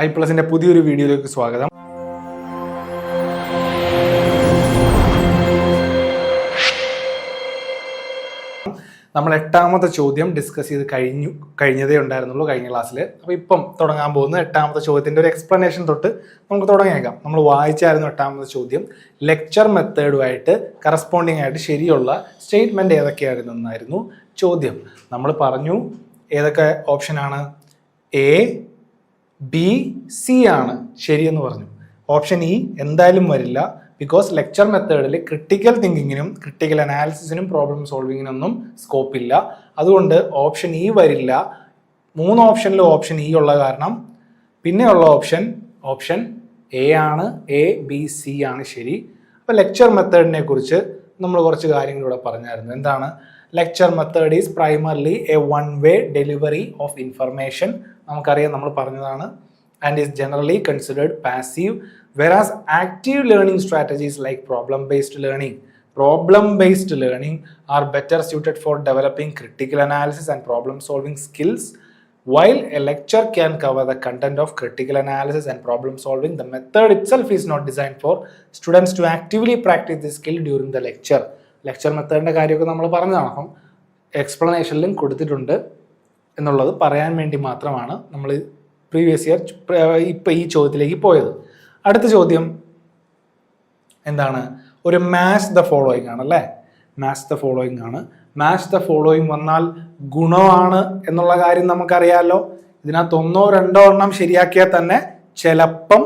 iPlusന്റെ പുതിയൊരു വീഡിയോയിലേക്ക് സ്വാഗതം. നമ്മൾ 8ാമത്തെ ചോദ്യം ഡിസ്കസ് ചെയ്ത് കഴിഞ്ഞതേ ഉണ്ടായിരുന്നുള്ളൂ കഴിഞ്ഞ ക്ലാസ്സിൽ. അപ്പോൾ ഇപ്പം തുടങ്ങാൻ പോകുന്ന 8ാമത്തെ ചോദ്യത്തിൻ്റെ ഒരു എക്സ്പ്ലനേഷൻ തൊട്ട് നമുക്ക് തുടങ്ങിയേക്കാം. നമ്മൾ വായിച്ചായിരുന്നു 8ാമത്തെ ചോദ്യം. ലെക്ചർ മെത്തേഡുമായിട്ട് കറസ്പോണ്ടിങ് ആയിട്ട് ശരിയുള്ള സ്റ്റേറ്റ്മെൻറ്റ് ഏതൊക്കെയായിരുന്നു എന്നായിരുന്നു ചോദ്യം. നമ്മൾ പറഞ്ഞു ഏതൊക്കെ ഓപ്ഷനാണ്, എ ബി സി ആണ് ശരിയെന്ന് പറഞ്ഞു. ഓപ്ഷൻ ഇ എന്തായാലും വരില്ല. ബിക്കോസ് ലെക്ചർ മെത്തേഡിൽ ക്രിട്ടിക്കൽ തിങ്കിങ്ങിനും ക്രിട്ടിക്കൽ അനാലിസിസിനും പ്രോബ്ലം സോൾവിങ്ങിനൊന്നും സ്കോപ്പില്ല. അതുകൊണ്ട് ഓപ്ഷൻ ഇ വരില്ല. 3 ഓപ്ഷനിൽ ഓപ്ഷൻ ഇ ഉള്ള കാരണം പിന്നെയുള്ള ഓപ്ഷൻ എ ആണ്. എ ബി സി ആണ് ശരി. അപ്പോൾ ലെക്ചർ മെത്തേഡിനെ കുറിച്ച് നമ്മൾ കുറച്ച് കാര്യങ്ങളിലൂടെ പറഞ്ഞായിരുന്നു. എന്താണ് lecture method? Is primarily A one way delivery of information. നമുക്കറിയാം, നമ്മൾ പറഞ്ഞതാണ്. And is generally considered passive. Whereas active learning strategies like problem-based learning are better suited for developing critical analysis and problem-solving skills. While a lecture can cover the content of critical analysis and problem-solving, the method itself is not designed for students to actively practice this skill during the lecture. Lecture മെത്തേഡിൻ്റെ കാര്യമൊക്കെ നമ്മൾ പറഞ്ഞതാണ്. അപ്പം എക്സ്പ്ലനേഷനിലും കൊടുത്തിട്ടുണ്ട് എന്നുള്ളത് പറയാൻ വേണ്ടി മാത്രമാണ് നമ്മൾ പ്രീവിയസ് ഇയർ ഇപ്പോൾ ഈ ചോദ്യത്തിലേക്ക് പോയത്. അടുത്ത ചോദ്യം എന്താണ്? ഒരു മാച്ച് ദ ഫോളോയിങ് ആണ് അല്ലേ? മാച്ച് ദ ഫോളോയിങ് ആണ്. മാച്ച് ദ ഫോളോയിങ് വന്നാൽ ഗുണമാണ് എന്നുള്ള കാര്യം നമുക്കറിയാമല്ലോ. ഇതിനകത്ത് 1-2 എണ്ണം ശരിയാക്കിയാൽ തന്നെ ചിലപ്പം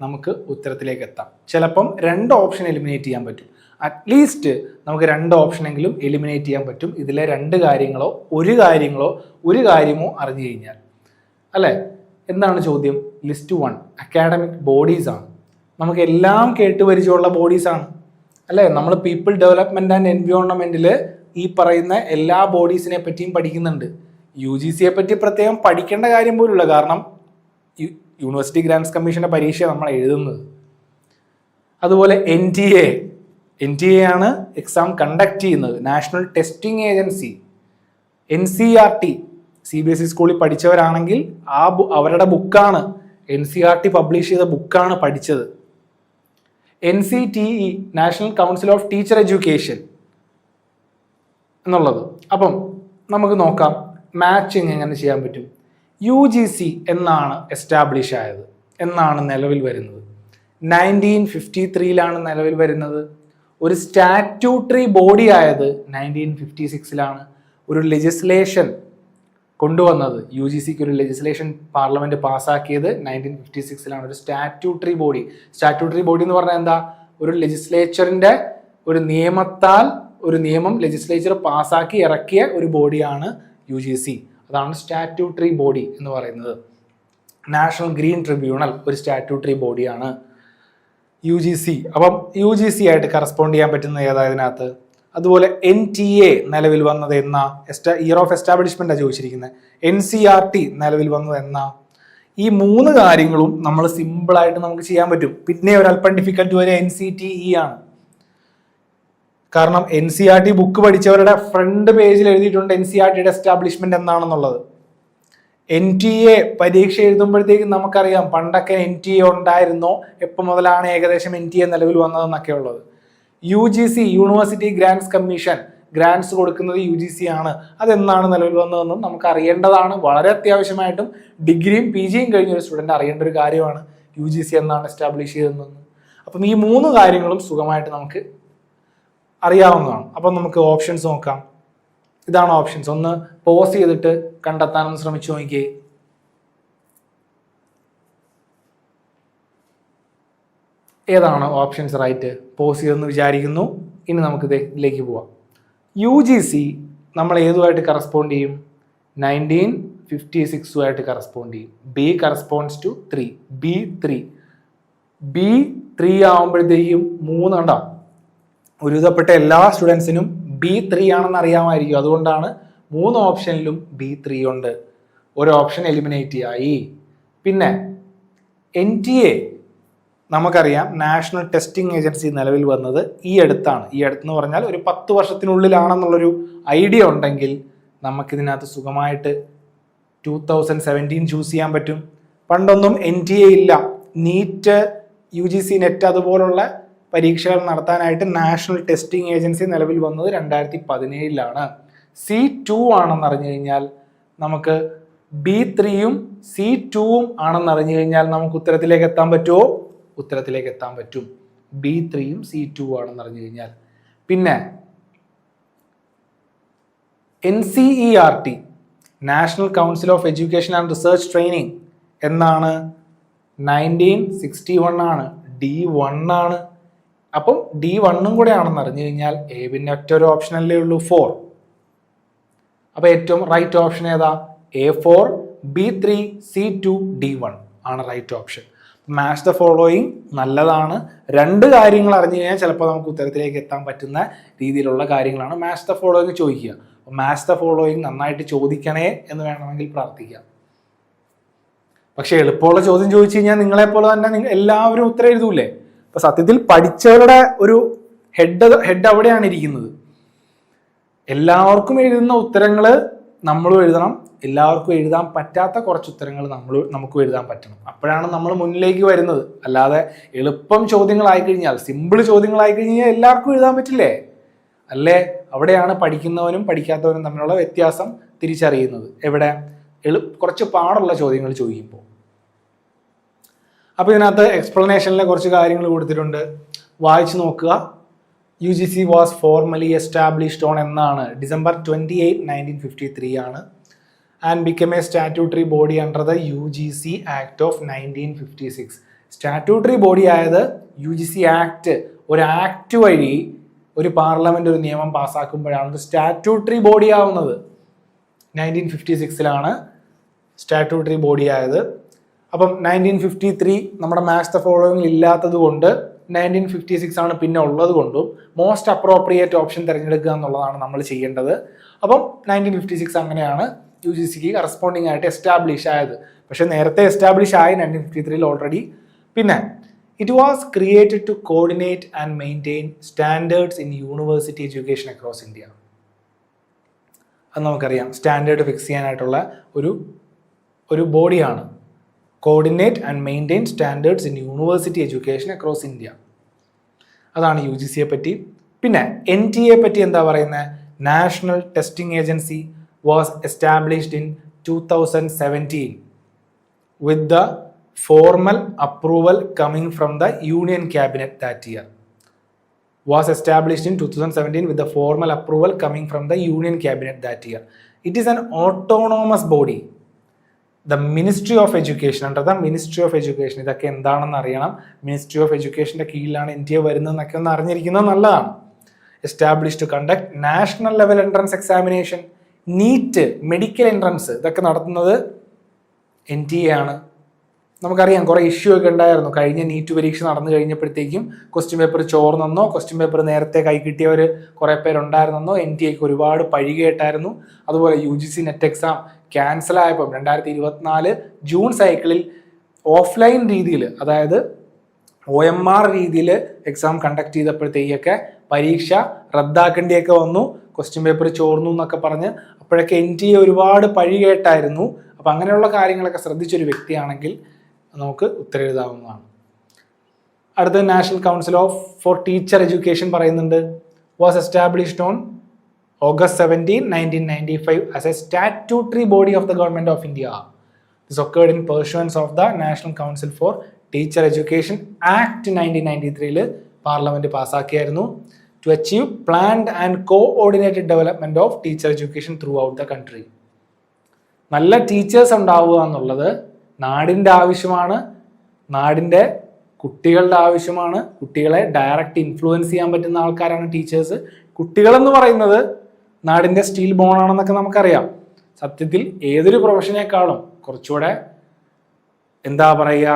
നമുക്ക് ഉത്തരത്തിലേക്ക് എത്താം. ചിലപ്പം 2 ഓപ്ഷൻ എലിമിനേറ്റ് ചെയ്യാൻ പറ്റും. അറ്റ്ലീസ്റ്റ് നമുക്ക് 2 ഓപ്ഷനെങ്കിലും എലിമിനേറ്റ് ചെയ്യാൻ പറ്റും ഇതിലെ 2 കാര്യങ്ങളോ ഒരു കാര്യമോ അറിഞ്ഞു കഴിഞ്ഞാൽ അല്ലേ? എന്താണ് ചോദ്യം? ലിസ്റ്റ് 1 അക്കാഡമിക് ബോഡീസ് ആണ്. നമുക്ക് എല്ലാം കേട്ട് പരിചയമുള്ള ബോഡീസ് ആണ് അല്ലേ? നമ്മൾ പീപ്പിൾ ഡെവലപ്മെന്റ് ആൻഡ് എൻവയോൺമെന്റിൽ ഈ പറയുന്ന എല്ലാ ബോഡീസിനെ പറ്റിയും പഠിക്കുന്നുണ്ട്. UGC പറ്റി പ്രത്യേകം പഠിക്കേണ്ട കാര്യം പോലുള്ള, കാരണം യൂണിവേഴ്സിറ്റി ഗ്രാന്റ്സ് കമ്മീഷന്റെ പരീക്ഷ നമ്മൾ എഴുതുന്നത്. അതുപോലെ NTA ആണ് എക്സാം കണ്ടക്ട് ചെയ്യുന്നത്. National Testing agency. NCERT CBSE സ്കൂളിൽ പഠിച്ചവരാണെങ്കിൽ അവരുടെ ബുക്കാണ്, NCERT പബ്ലിഷ് ചെയ്ത ബുക്കാണ് പഠിച്ചത്. NCTE national Council of teacher education എന്നുള്ളത്. അപ്പം നമുക്ക് നോക്കാം മാച്ചിങ് എങ്ങനെ ചെയ്യാൻ പറ്റും. UGC എന്നാണ് എസ്റ്റാബ്ലിഷ് ആയത്, എന്നാണ് നിലവിൽ വരുന്നത്. 1953 നിലവിൽ വരുന്നത്. ഒരു സ്റ്റാറ്റ്യൂട്ടറി ബോഡി ആയത് 1956 ഒരു ലെജിസ്ലേഷൻ കൊണ്ടുവന്നത്, UGCക്ക് ഒരു ലെജിസ്ലേഷൻ പാർലമെന്റ് പാസ്സാക്കിയത് 1956 ഒരു സ്റ്റാറ്റ്യൂട്ടറി ബോഡി. സ്റ്റാറ്റ്യൂട്ടറി ബോഡി എന്ന് പറഞ്ഞാൽ എന്താ? ഒരു ലെജിസ്ലേച്ചറിന്റെ ഒരു നിയമം ലെജിസ്ലേച്ചർ പാസ്സാക്കി ഇറക്കിയ ഒരു ബോഡിയാണ് UGC. അതാണ് സ്റ്റാറ്റ്യൂട്ടറി ബോഡി എന്ന് പറയുന്നത്. നാഷണൽ ഗ്രീൻ ട്രിബ്യൂണൽ ഒരു സ്റ്റാറ്റ്യൂട്ടറി ബോഡിയാണ് UGC. അപ്പം UGC ആയിട്ട് കറസ്പോണ്ട് ചെയ്യാൻ പറ്റുന്ന ഏതായതിനകത്ത്. അതുപോലെ NTA നിലവിൽ വന്നത് എന്നാ? ഇയർ ഓഫ് എസ്റ്റാബ്ലിഷ്മെന്റ് ചോദിച്ചിരിക്കുന്നത്. NCERT നിലവിൽ വന്നത് എന്നാ? ഈ 3 കാര്യങ്ങളും നമ്മൾ സിമ്പിളായിട്ട് നമുക്ക് ചെയ്യാൻ പറ്റും. പിന്നെ ഒരല്പം ഡിഫിക്കൽട്ട് വരെ NCTE ആണ്. കാരണം NCERT ബുക്ക് പഠിച്ചവരുടെ ഫ്രണ്ട് പേജിൽ എഴുതിയിട്ടുണ്ട് NCERTയുടെ എസ്റ്റാബ്ലിഷ്മെന്റ് എന്താണെന്നുള്ളത്. NTA പരീക്ഷ എഴുതുമ്പോഴത്തേക്കും നമുക്കറിയാം പണ്ടൊക്കെ NTA ഉണ്ടായിരുന്നോ, എപ്പോൾ മുതലാണ് ഏകദേശം NTA നിലവിൽ വന്നതെന്നൊക്കെ ഉള്ളത്. UGC university grants commission grants കൊടുക്കുന്നത് UGC ആണ്. അതെന്നാണ് നിലവിൽ വന്നതെന്നും നമുക്ക് അറിയേണ്ടതാണ്. വളരെ അത്യാവശ്യമായിട്ടും ഡിഗ്രിയും PGയും കഴിഞ്ഞ ഒരു സ്റ്റുഡൻറ്റ് അറിയേണ്ട ഒരു കാര്യമാണ് UGC എന്നാണ് എസ്റ്റാബ്ലിഷ് ചെയ്തതെന്ന്. അപ്പം ഈ 3 കാര്യങ്ങളും സുഖമായിട്ട് നമുക്ക് അറിയാവുന്നതാണ്. അപ്പം നമുക്ക് ഓപ്ഷൻസ് നോക്കാം. ഇതാണ് ഓപ്ഷൻസ്. ഒന്ന് പോസ് ചെയ്തിട്ട് കണ്ടെത്താനൊന്ന് ശ്രമിച്ചു നോക്കിയേ. ഏതാണ് ഓപ്ഷൻസ് റൈറ്റ്? പോസ് ചെയ്തെന്ന് വിചാരിക്കുന്നു. ഇനി നമുക്ക് ഇതിലേക്ക് പോവാം. UGC നമ്മൾ ഏതുമായിട്ട് കറസ്പോണ്ട് ചെയ്യും? 1956 കറസ്പോണ്ട് ചെയ്യും. B corresponds to 3. B3 ആവുമ്പോഴത്തേക്കും 3 ഉണ്ടാവും. ഒരുവിധപ്പെട്ട എല്ലാ സ്റ്റുഡൻസിനും B3 ആണെന്ന് അറിയാമായിരിക്കും. അതുകൊണ്ടാണ് 3 ഓപ്ഷനിലും B3 ഉണ്ട്. ഒരു ഓപ്ഷൻ എലിമിനേറ്റ് ആയി. പിന്നെ NTA നമുക്കറിയാം നാഷണൽ ടെസ്റ്റിംഗ് ഏജൻസി നിലവിൽ വന്നത് ഈ അടുത്താണ്. ഈ അടുത്തെന്ന് പറഞ്ഞാൽ ഒരു 10 വർഷത്തിനുള്ളിലാണെന്നുള്ളൊരു ഐഡിയ ഉണ്ടെങ്കിൽ നമുക്കിതിനകത്ത് സുഖമായിട്ട് 2017 ചൂസ് ചെയ്യാൻ പറ്റും. പണ്ടൊന്നും NTA ഇല്ല. നീറ്റ്, UGC, നെറ്റ് അതുപോലുള്ള പരീക്ഷകൾ നടത്താനായിട്ട് നാഷണൽ ടെസ്റ്റിംഗ് ഏജൻസി നിലവിൽ വന്നത് 2017 C2 ആണെന്ന് അറിഞ്ഞു കഴിഞ്ഞാൽ നമുക്ക് B3യും C2വും ആണെന്ന് അറിഞ്ഞു കഴിഞ്ഞാൽ നമുക്ക് ഉത്തരത്തിലേക്ക് എത്താൻ പറ്റുമോ? ഉത്തരത്തിലേക്ക് എത്താൻ പറ്റും. B3യും C2വും ആണെന്ന് അറിഞ്ഞു കഴിഞ്ഞാൽ. പിന്നെ NCERT, national Council of education and research training എന്നാണ്? 1961 ആണ്. D1 ആണ്. അപ്പം D1ഉം കൂടെ ആണെന്ന് അറിഞ്ഞു കഴിഞ്ഞാൽ പിന്നെ ഒറ്റൊരു ഓപ്ഷനല്ലേ ഉള്ളൂ, 4. അപ്പൊ ഏറ്റവും റൈറ്റ് ഓപ്ഷൻ ഏതാ? A4, B3, C2, D1 ആണ് right option. Match the following നല്ലതാണ്. 2 കാര്യങ്ങൾ അറിഞ്ഞു കഴിഞ്ഞാൽ ചിലപ്പോൾ നമുക്ക് ഉത്തരത്തിലേക്ക് എത്താൻ പറ്റുന്ന രീതിയിലുള്ള കാര്യങ്ങളാണ് മാച്ച് ദ ഫോളോയിങ് ചോദിക്കുക. മാച്ച് ദ ഫോളോയിങ് നന്നായിട്ട് ചോദിക്കണേ എന്ന് വേണമെങ്കിൽ പ്രാർത്ഥിക്കാം. പക്ഷെ എളുപ്പമുള്ള ചോദ്യം ചോദിച്ചു കഴിഞ്ഞാൽ നിങ്ങളെപ്പോലെ തന്നെ എല്ലാവരും ഉത്തരം എഴുതൂലേ? അപ്പൊ സത്യത്തിൽ പഠിച്ചവരുടെ ഒരു ഹെഡ് അവിടെയാണ് ഇരിക്കുന്നത്. എല്ലാവർക്കും എഴുതുന്ന ഉത്തരങ്ങൾ നമ്മളും എഴുതണം. എല്ലാവർക്കും എഴുതാൻ പറ്റാത്ത കുറച്ച് ഉത്തരങ്ങൾ നമുക്കും എഴുതാൻ പറ്റണം. അപ്പോഴാണ് നമ്മൾ മുന്നിലേക്ക് വരുന്നത്. അല്ലാതെ എളുപ്പം ചോദ്യങ്ങളായി കഴിഞ്ഞാൽ, സിമ്പിൾ ചോദ്യങ്ങളായി കഴിഞ്ഞാൽ എല്ലാവർക്കും എഴുതാൻ പറ്റില്ലേ? അല്ലേ? അവിടെയാണ് പഠിക്കുന്നവനും പഠിക്കാത്തവനും തമ്മിലുള്ള വ്യത്യാസം തിരിച്ചറിയുന്നത്. എവിടെ? കുറച്ച് പാടുള്ള ചോദ്യങ്ങൾ ചോദിക്കുമ്പോൾ. അപ്പോൾ ഇതിനകത്ത് എക്സ്പ്ലനേഷനിലെ കുറച്ച് കാര്യങ്ങൾ കൊടുത്തിട്ടുണ്ട്, വായിച്ചു നോക്കുക. UGC was formally established on എന്നാണ്? December 28, 1953 ആണ്. And become A statutory body under the UGC act of 1956. Statutory body ആയത് UGC ആക്ട്, ഒരു ആക്ട് വഴി ഒരു പാർലമെന്റ് ഒരു നിയമം പാസ്സാക്കുമ്പോഴാണ് ഒരു സ്റ്റാറ്റ്യൂട്ടറി ബോഡി ആവുന്നത്. 1956 സ്റ്റാറ്റ്യൂട്ടറി ബോഡി ആയത്. അപ്പം 1953 നമ്മുടെ മാച്ച് ദ ഫോളോയിങ് ഇല്ലാത്തത് കൊണ്ട് 1956 ആണ് പിന്നെ ഉള്ളത് കൊണ്ടും മോസ്റ്റ് അപ്രോപ്രിയേറ്റ് ഓപ്ഷൻ തിരഞ്ഞെടുക്കുക എന്നുള്ളതാണ് നമ്മൾ ചെയ്യേണ്ടത്. അപ്പം 1956 അങ്ങനെയാണ് UGCക്ക് കറസ്പോണ്ടിങ് ആയിട്ട് എസ്റ്റാബ്ലിഷ് ആയത്. പക്ഷെ നേരത്തെ എസ്റ്റാബ്ലിഷ് ആയി 1953 ഓൾറെഡി. പിന്നെ it was created to coordinate and maintain standards in university education across India. അത് നമുക്കറിയാം, സ്റ്റാൻഡേർഡ് ഫിക്സ് ചെയ്യാനായിട്ടുള്ള ഒരു ബോഡിയാണ്. Coordinate and maintain standards in university education across India. അതാണ് UGCയെ പറ്റി. പിന്നെ NTA പറ്റി എന്താ പറയുന്നത്? National Testing Agency was established in 2017 with the formal approval coming from the Union Cabinet that year. Was established in 2017 with the formal approval coming from the Union Cabinet that year. It is an autonomous body. The Ministry of Education, under the Ministry of Education. ഇതൊക്കെ എന്താണെന്ന് അറിയണം. Ministry of Educationന്റെ കീഴിലാണ് India വരുന്നതെന്നൊക്കെ ഒന്ന് അറിഞ്ഞിരിക്കുന്നത് നല്ലതാണ്. Established to conduct national level entrance examination, NEET, medical entrance ഇതൊക്കെ നടത്തുന്നത് NTA ആണ്. നമുക്കറിയാം കുറേ ഇഷ്യൂ ഒക്കെ ഉണ്ടായിരുന്നു. കഴിഞ്ഞ നീറ്റ് പരീക്ഷ നടന്നു കഴിഞ്ഞപ്പോഴത്തേക്കും ക്വസ്റ്റ്യൻ പേപ്പർ ചോർന്നെന്നോ ക്വസ്റ്റ്യൻ പേപ്പർ നേരത്തെ കൈ കിട്ടിയവർ കുറേ പേരുണ്ടായിരുന്നെന്നോ NTAക്ക് ഒരുപാട് പഴി കേട്ടായിരുന്നു. അതുപോലെ UGC നെറ്റ് എക്സാം ക്യാൻസൽ ആയപ്പോൾ 2024 ജൂൺ സൈക്കിളിൽ ഓഫ്ലൈൻ രീതിയിൽ, അതായത് OMR രീതിയിൽ എക്സാം കണ്ടക്ട് ചെയ്തപ്പോഴത്തേക്കൊക്കെ പരീക്ഷ റദ്ദാക്കേണ്ടിയൊക്കെ വന്നു, ക്വസ്റ്റ്യൻ പേപ്പർ ചോർന്നു എന്നൊക്കെ പറഞ്ഞ് അപ്പോഴൊക്കെ NTA ഒരുപാട് പഴി കേട്ടായിരുന്നു. അപ്പം അങ്ങനെയുള്ള കാര്യങ്ങളൊക്കെ ശ്രദ്ധിച്ചൊരു വ്യക്തിയാണെങ്കിൽ നമുക്ക് ഉത്തരം എഴുതാവുന്നതാണ്. അടുത്ത National Council for Teacher Education പറയുന്നുണ്ട്. Was established on August 17, 1995 as a statutory body of the Government of India. This occurred in pursuance of the National Council for Teacher Education Act 1993 parliament പാസ്സാക്കിയായിരുന്നു. To achieve planned and coordinated development of teacher education throughout the country. നല്ല teachers ഉണ്ടാവുക എന്നുള്ളത് നാടിൻ്റെ ആവശ്യമാണ്, നാടിൻ്റെ കുട്ടികളുടെ ആവശ്യമാണ്. കുട്ടികളെ ഡയറക്റ്റ് ഇൻഫ്ലുവൻസ് ചെയ്യാൻ പറ്റുന്ന ആൾക്കാരാണ് ടീച്ചേഴ്സ്. കുട്ടികളെന്ന് പറയുന്നത് നാടിൻ്റെ സ്റ്റീൽ ബോണാണെന്നൊക്കെ നമുക്കറിയാം. സത്യത്തിൽ ഏതൊരു പ്രൊഫഷനേക്കാളും കുറച്ചുകൂടെ എന്താ പറയുക,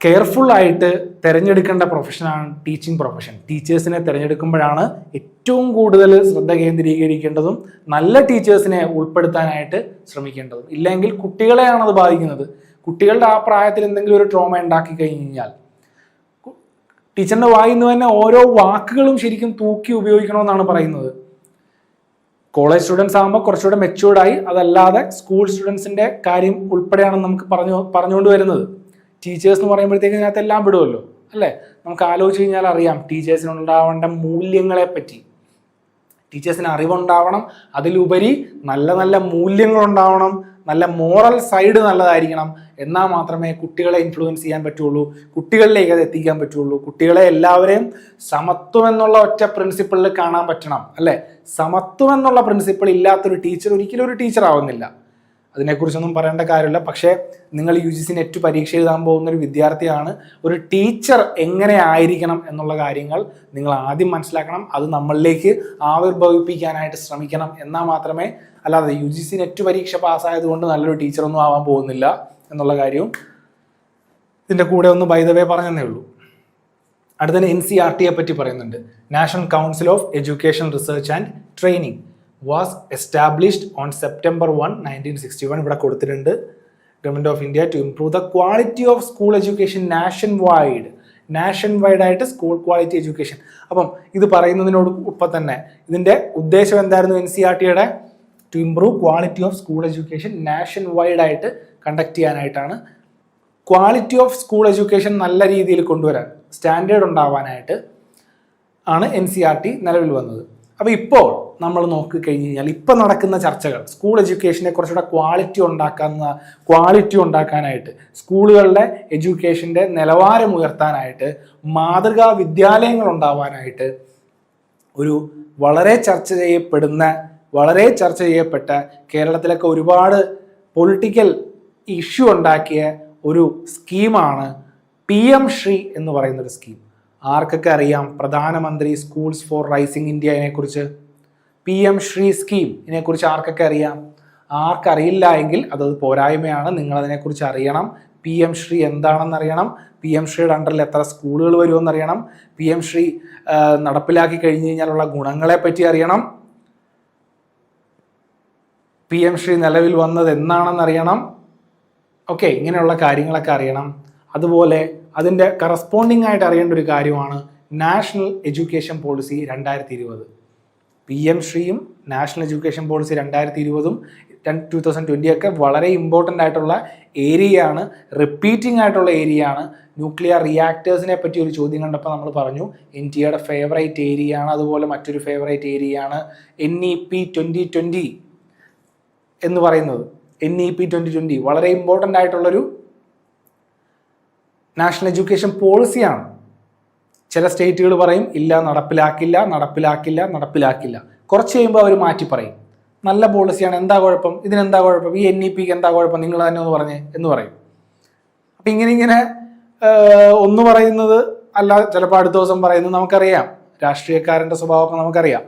കെയർഫുൾ ആയിട്ട് തിരഞ്ഞെടുക്കേണ്ട പ്രൊഫഷനാണ് ടീച്ചിങ് പ്രൊഫഷൻ. ടീച്ചേഴ്സിനെ തിരഞ്ഞെടുക്കുമ്പോഴാണ് ഏറ്റവും കൂടുതൽ ശ്രദ്ധ കേന്ദ്രീകരിക്കേണ്ടതും നല്ല ടീച്ചേഴ്സിനെ ഉൾപ്പെടുത്താനായിട്ട് ശ്രമിക്കേണ്ടതും. ഇല്ലെങ്കിൽ കുട്ടികളെയാണ് അത് ബാധിക്കുന്നത്. കുട്ടികളുടെ ആ പ്രായത്തിൽ എന്തെങ്കിലും ഒരു ട്രോമ ഉണ്ടാക്കി കഴിഞ്ഞാൽ ടീച്ചറിൻ്റെ വായിൽ നിന്ന് തന്നെ ഓരോ വാക്കുകളും ശരിക്കും തൂക്കി ഉപയോഗിക്കണമെന്നാണ് പറയുന്നത്. കോളേജ് സ്റ്റുഡൻസ് ആകുമ്പോൾ കുറച്ചുകൂടെ മെച്യൂർഡായി, അതല്ലാതെ സ്കൂൾ സ്റ്റുഡൻസിന്റെ കാര്യം ഉൾപ്പെടെയാണ് നമുക്ക് പറഞ്ഞുകൊണ്ട് വരുന്നത്. ടീച്ചേഴ്സ് എന്ന് പറയുമ്പോഴത്തേക്ക് ഇതിനകത്ത് എല്ലാം വിടുമല്ലോ അല്ലേ. നമുക്ക് ആലോചിച്ച് കഴിഞ്ഞാൽ അറിയാം ടീച്ചേഴ്സിനുണ്ടാവേണ്ട മൂല്യങ്ങളെ പറ്റി. ടീച്ചേഴ്സിന് അറിവുണ്ടാവണം, അതിലുപരി നല്ല നല്ല മൂല്യങ്ങൾ ഉണ്ടാവണം, നല്ല മോറൽ സൈഡ് നല്ലതായിരിക്കണം. എന്നാൽ മാത്രമേ കുട്ടികളെ ഇൻഫ്ലുവൻസ് ചെയ്യാൻ പറ്റുള്ളൂ, കുട്ടികളിലേക്ക് അത് എത്തിക്കാൻ പറ്റുള്ളൂ. കുട്ടികളെ എല്ലാവരെയും സമത്വം എന്നുള്ള ഒറ്റ പ്രിൻസിപ്പിളിൽ കാണാൻ പറ്റണം അല്ലേ. സമത്വം എന്നുള്ള പ്രിൻസിപ്പിൾ ഇല്ലാത്തൊരു ടീച്ചർ ഒരിക്കലും ഒരു ടീച്ചർ ആവുന്നില്ല. അതിനെക്കുറിച്ചൊന്നും പറയേണ്ട കാര്യമില്ല. പക്ഷേ നിങ്ങൾ UGC നെറ്റ് പരീക്ഷ എഴുതാൻ പോകുന്ന ഒരു വിദ്യാർത്ഥിയാണ്. ഒരു ടീച്ചർ എങ്ങനെ ആയിരിക്കണം എന്നുള്ള കാര്യങ്ങൾ നിങ്ങൾ ആദ്യം മനസ്സിലാക്കണം. അത് നമ്മളിലേക്ക് ആവിർഭവിപ്പിക്കാനായിട്ട് ശ്രമിക്കണം. എന്നാൽ മാത്രമേ, അല്ലാതെ UGC നെറ്റ് പരീക്ഷ പാസ്സായതുകൊണ്ട് നല്ലൊരു ടീച്ചറൊന്നും ആവാൻ പോകുന്നില്ല എന്നുള്ള കാര്യവും ഇതിൻ്റെ കൂടെ ഒന്ന് ബൈ ദ വേ പറഞ്ഞതേ ഉള്ളൂ. അടുത്തന്നെ NCERTയെ പറ്റി പറയുന്നുണ്ട്. National Council of Education Research and Training was established on September 1, 1961. ഇവിടെ കൊടുത്തിട്ടുണ്ട്. Government of India to improve the quality of school education nationwide ആയിട്ട് സ്കൂൾ ക്വാളിറ്റി എഡ്യൂക്കേഷൻ. അപ്പം ഇത് പറയുന്നതിനോട് ഒപ്പം തന്നെ ഇതിന്റെ ഉദ്ദേശം എന്തായിരുന്നു? NCERTയുടെ to improve quality of school education nationwide ആയിട്ട് കണ്ടക്ട് ചെയ്യാനായിട്ടാണ്. ക്വാളിറ്റി ഓഫ് സ്കൂൾ എഡ്യൂക്കേഷൻ നല്ല രീതിയിൽ കൊണ്ടുവരാൻ, സ്റ്റാൻഡേർഡ് ഉണ്ടാവാനായിട്ട് ആണ് NCERT നിലവിൽ വന്നത്. അപ്പോൾ ഇപ്പോൾ നമ്മൾ നോക്കിക്കഴിഞ്ഞ് കഴിഞ്ഞാൽ ഇപ്പം നടക്കുന്ന ചർച്ചകൾ സ്കൂൾ എഡ്യൂക്കേഷനെ കുറച്ചുകൂടെ ക്വാളിറ്റി ഉണ്ടാക്കാനായിട്ട്, സ്കൂളുകളുടെ എഡ്യൂക്കേഷൻ്റെ നിലവാരം ഉയർത്താനായിട്ട്, മാതൃകാ വിദ്യാലയങ്ങൾ ഉണ്ടാവാനായിട്ട് ഒരു വളരെ ചർച്ച ചെയ്യപ്പെട്ട കേരളത്തിലൊക്കെ ഒരുപാട് പൊളിറ്റിക്കൽ ഇഷ്യൂ ഉണ്ടാക്കിയ ഒരു സ്കീമാണ് PM ശ്രീ എന്ന് പറയുന്നൊരു സ്കീം. ആർക്കൊക്കെ അറിയാം പ്രധാനമന്ത്രി സ്കൂൾസ് ഫോർ റൈസിംഗ് ഇന്ത്യനെ കുറിച്ച്? PM ശ്രീ സ്കീം ഇതിനെക്കുറിച്ച് ആർക്കൊക്കെ അറിയാം? ആർക്കറിയില്ല എങ്കിൽ അതത് പോരായ്മയാണ്. നിങ്ങളതിനെക്കുറിച്ച് അറിയണം. PM ശ്രീ എന്താണെന്ന് അറിയണം. PM ശ്രീയുടെ അണ്ടറിൽ എത്ര സ്കൂളുകൾ വരുമെന്ന് അറിയണം. PM ശ്രീ നടപ്പിലാക്കി കഴിഞ്ഞ് കഴിഞ്ഞാലുള്ള ഗുണങ്ങളെ പറ്റി അറിയണം. PM ശ്രീ നിലവിൽ വന്നത് എന്നാണെന്ന് അറിയണം. ഓക്കെ, ഇങ്ങനെയുള്ള കാര്യങ്ങളൊക്കെ അറിയണം. അതുപോലെ അതിൻ്റെ കറസ്പോണ്ടിങ് ആയിട്ട് അറിയേണ്ട ഒരു കാര്യമാണ് നാഷണൽ എഡ്യൂക്കേഷൻ പോളിസി 2020. PM ശ്രീയും നാഷണൽ എഡ്യൂക്കേഷൻ പോളിസി 2020ഉം 2020 ഒക്കെ വളരെ ഇമ്പോർട്ടൻ്റ് ആയിട്ടുള്ള ഏരിയയാണ്, റിപ്പീറ്റിംഗ് ആയിട്ടുള്ള ഏരിയയാണ്. ന്യൂക്ലിയർ റിയാക്ടേഴ്സിനെ പറ്റി ഒരു ചോദ്യം കണ്ടപ്പോൾ നമ്മൾ പറഞ്ഞു NTAയുടെ ഫേവറേറ്റ് ഏരിയയാണ്. അതുപോലെ മറ്റൊരു ഫേവറേറ്റ് ഏരിയയാണ് NEP 2020 എന്ന് പറയുന്നത്. NEP 2020 വളരെ ഇമ്പോർട്ടൻ്റ് ആയിട്ടുള്ളൊരു നാഷണൽ എഡ്യൂക്കേഷൻ പോളിസിയാണ്. ചില സ്റ്റേറ്റുകൾ പറയും ഇല്ല, നടപ്പിലാക്കില്ല. കുറച്ച് കഴിയുമ്പോൾ അവർ മാറ്റി പറയും നല്ല പോളിസിയാണ്, എന്താ കുഴപ്പം, ഇതിനെന്താ കുഴപ്പം, ഈ NEPക്ക് എന്താ കുഴപ്പം, നിങ്ങൾ തന്നെ ഒന്ന് പറഞ്ഞേ എന്ന് പറയും. അപ്പം ഇങ്ങനെ ഒന്ന് പറയുന്നത് അല്ല, ചിലപ്പോൾ അടുത്ത ദിവസം പറയുന്നത് നമുക്കറിയാം. രാഷ്ട്രീയക്കാരൻ്റെ സ്വഭാവമൊക്കെ നമുക്കറിയാം.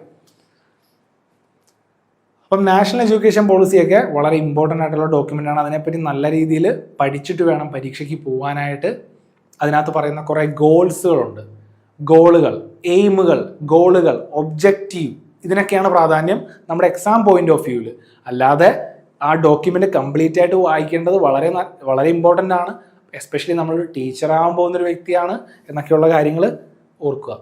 അപ്പം നാഷണൽ എഡ്യൂക്കേഷൻ പോളിസിയൊക്കെ വളരെ ഇമ്പോർട്ടൻ്റ് ആയിട്ടുള്ള ഡോക്യുമെൻ്റാണ്. അതിനെപ്പറ്റി നല്ല രീതിയിൽ പഠിച്ചിട്ട് വേണം പരീക്ഷയ്ക്ക് പോകാനായിട്ട്. അതിനകത്ത് പറയുന്ന കുറേ ഗോൾസുകളുണ്ട്. എയിമുകൾ, ഗോളുകൾ, ഒബ്ജക്റ്റീവ്, ഇതിനൊക്കെയാണ് പ്രാധാന്യം നമ്മുടെ എക്സാം പോയിന്റ് ഓഫ് വ്യൂവിൽ. അല്ലാതെ ആ ഡോക്യുമെൻ്റ് കംപ്ലീറ്റ് ആയിട്ട് വായിക്കേണ്ടത് വളരെ ഇമ്പോർട്ടൻ്റ് ആണ്. എസ്പെഷ്യലി നമ്മൾ ടീച്ചറാകാൻ പോകുന്നൊരു വ്യക്തിയാണ് എന്നൊക്കെയുള്ള കാര്യങ്ങൾ ഓർക്കുക.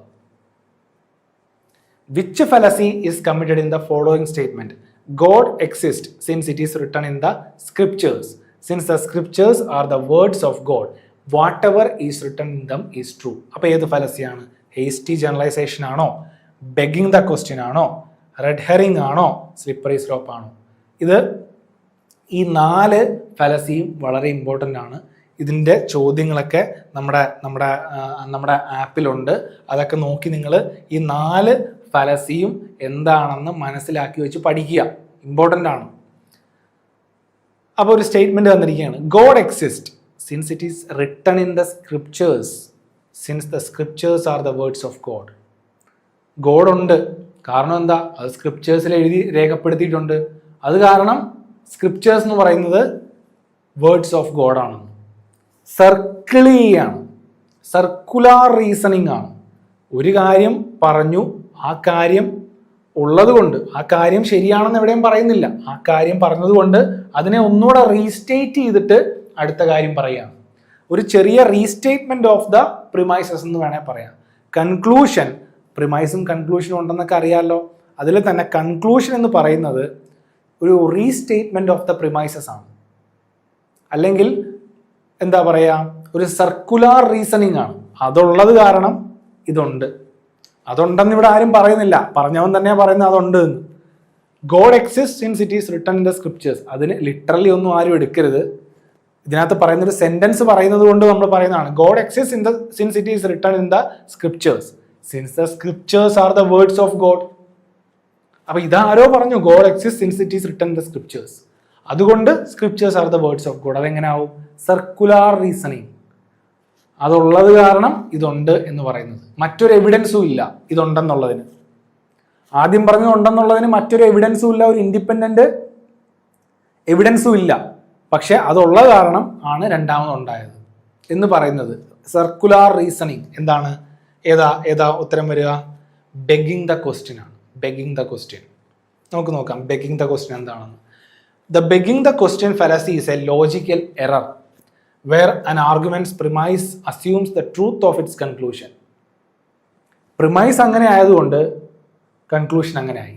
Which fallacy is committed in the following statement? God exists since it is written in the scriptures. Since the scriptures are the words of God, whatever is written in them is true. അപ്പോൾ ഏത് ഫലസിയാണ്? Hasty generalisation ആണോ, begging the question ആണോ, red herring ആണോ, slippery slope ആണോ? ഈ 4 ഫലസിയും വളരെ important ആണ്. ഇതിൻ്റെ ചോദ്യങ്ങളൊക്കെ നമ്മുടെ ആപ്പിലുണ്ട്. അതൊക്കെ നോക്കി നിങ്ങൾ ഈ 4 ഫലസിയും എന്താണെന്ന് മനസ്സിലാക്കി വെച്ച് പഠിക്കുക, ഇമ്പോർട്ടൻ്റ് ആണ്. അപ്പോൾ ഒരു സ്റ്റേറ്റ്മെന്റ് തന്നിരിക്കുകയാണ്. God exist since it is written in the scriptures, since the scriptures are the words of God. God ഉണ്ട്, കാരണം എന്താ? അത് സ്ക്രിപ്റ്റേഴ്സിൽ രേഖപ്പെടുത്തിയിട്ടുണ്ട്. അത് കാരണം സ്ക്രിപ്റ്റേഴ്സ് എന്ന് പറയുന്നത് വേർഡ്സ് ഓഫ് ഗോഡാണ്. സർക്കുലാർ റീസണിങ് ആണ്. ഒരു കാര്യം പറഞ്ഞു, ആ കാര്യം ഉള്ളതുകൊണ്ട്, ആ കാര്യം ശരിയാണെന്ന് എവിടെയും പറയുന്നില്ല, ആ കാര്യം പറഞ്ഞതുകൊണ്ട് അതിനെ ഒന്നുകൂടെ റീസ്റ്റേറ്റ് ചെയ്തിട്ട് അടുത്ത കാര്യം പറയുകയാണ്. ഒരു ചെറിയ റീസ്റ്റേറ്റ്മെന്റ് ഓഫ് ദ പ്രിമൈസസ് എന്ന് വേണേൽ പറയാം. കൺക്ലൂഷൻ, പ്രിമൈസും കൺക്ലൂഷനും ഉണ്ടെന്നൊക്കെ അറിയാമല്ലോ. അതിൽ തന്നെ കൺക്ലൂഷൻ എന്ന് പറയുന്നത് ഒരു റീസ്റ്റേറ്റ്മെന്റ് ഓഫ് ദ പ്രിമൈസസ് ആണ്, അല്ലെങ്കിൽ എന്താ പറയുക, ഒരു സർക്കുലാർ റീസണിങ് ആണ്. അതുള്ളത് കാരണം ഇതുണ്ട്, അതുണ്ടെന്ന് ഇവിടെ ആരും പറയുന്നില്ല, പറഞ്ഞവൻ തന്നെയാ പറയുന്നത് അതുണ്ട് എന്ന്. God exist since it is written in the scriptures. അതിന് ലിറ്ററലി ഒന്നും ആരും എടുക്കരുത്. ഇതിനകത്ത് പറയുന്ന ഒരു സെന്റൻസ് പറയുന്നത് കൊണ്ട് നമ്മൾ പറയുന്നതാണ് God exist in the since it is written in the scriptures, since the scriptures are the words of God. അപ്പൊ ഇതാരോ പറഞ്ഞു God exist since it is written in the scriptures, അതുകൊണ്ട് scriptures are the words of God. അതെങ്ങനെയാവും? Circular reasoning. അതുള്ളത് കാരണം ഇതുണ്ട് എന്ന് പറയുന്നത്. മറ്റൊരു എവിഡൻസും ഇല്ല ഇതുണ്ടെന്നുള്ളതിന്. ആദ്യം പറഞ്ഞു ഉണ്ടെന്നുള്ളതിന് മറ്റൊരു എവിഡൻസും ഇല്ല, ഒരു ഇൻഡിപെൻഡന്റ് എവിഡൻസും ഇല്ല. പക്ഷെ അതുള്ള കാരണം ആണ് രണ്ടാമത് ഉണ്ടായത് എന്ന് പറയുന്നത്. സർക്കുലാർ റീസണിങ് എന്താണ്? ഏതാ ഉത്തരം വരിക? ബെഗിങ് ദ ക്വസ്റ്റ്യൻ ആണ്. ബെഗിങ് ദ ക്വസ്റ്റ്യൻ നമുക്ക് നോക്കാം. ബെഗിങ് ദ ക്വസ്റ്റ്യൻ എന്താണെന്ന്. The begging the question fallacy is a logical error where an argument's premise assumes the truth of its conclusion. Premise അങ്ങനെ ആയതുകൊണ്ട് കൺക്ലൂഷൻ അങ്ങനെ ആയി.